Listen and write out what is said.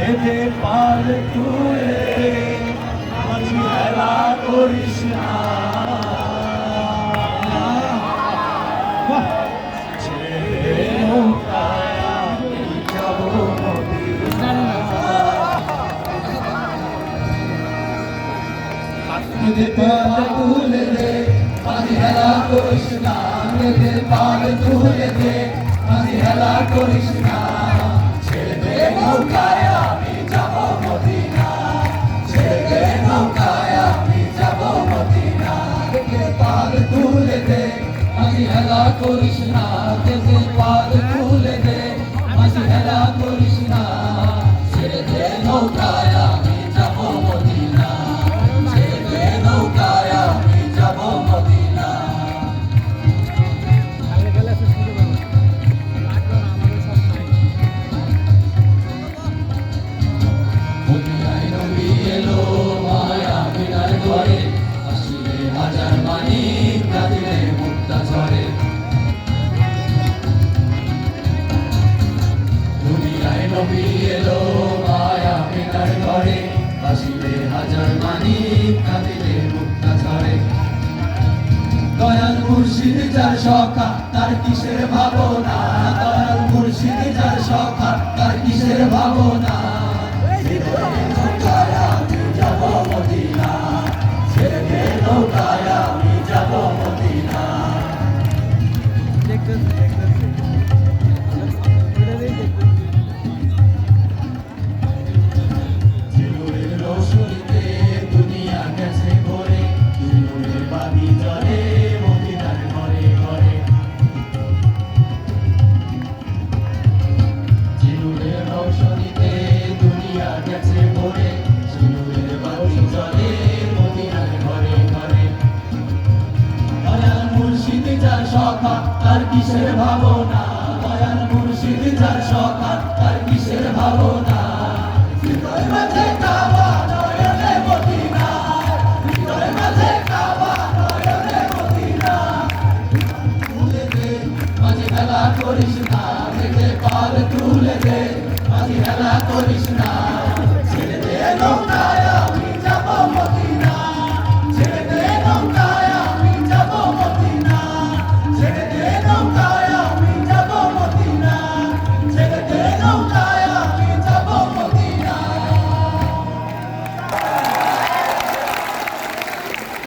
ছেড়ে পার তুলে মাঝি হেলা করিস না ছেড়ে নৌকায় আমি যাব মেঘে পাল তুলে দে মাঝি হেলা করিস না মেঘে পাল তুলে দে মাঝি হেলা করিস না ছেড়ে দে নৌকায় আমি যাব মদিনা ছেড়ে দে নৌকায় আমি যাব মদিনা মেঘে পাল তুলে দে মাঝি হেলা করিস না মেঘে পাল তুলে দে মাঝি হেলা করিস না ছেড়ে দে নৌকায় আমি যাব মদিনা ছেড়ে দে নৌকায় আমি যাব মদিনা মদিনায় নবী এলো মায়া মিনার ঘরে আসিলে হাজার মানি কাঁদিলে মুক্তা ঝরে দুনিয়ায় নবী এলো মায়া মিনার ঘরে আসিলে হাজার মানি কাঁদিলে মুক্তা ঝরে দয়াল মুর্শিদ যার সখা তার কিসের ভাবনা দয়াল মুর্শিদ যার সখা তার কিসের ভাবনা নৌকায় আমি যাব মদিনা ছেড়ে দে নৌকায় আমি যাব মদিনা নূরের রোশনীতে দুনিয়া গেছে ভরে নূরের বাতি জ্বলে মদিনার ঘরে ঘরে নূরের রোশনীতে দুনিয়া গেছে ভরে নূরের বাতি জ্বলে মদিনার ঘরে ঘরে দয়াল মুর্শিদ যার সখা তার কিসের ভাবনা দয়াল মুর্শিদ যার সখা তার কিসের ভাবনা হৃদয় মাঝে কাবা নয়নে মদিনা হৃদয় মাঝে কাবা নয়নে মদিনা তুলে দে মাঝি হেলা করিস না মেঘে পাল তুলে দে মাঝি হেলা করিস না ছেড়ে দে নৌকা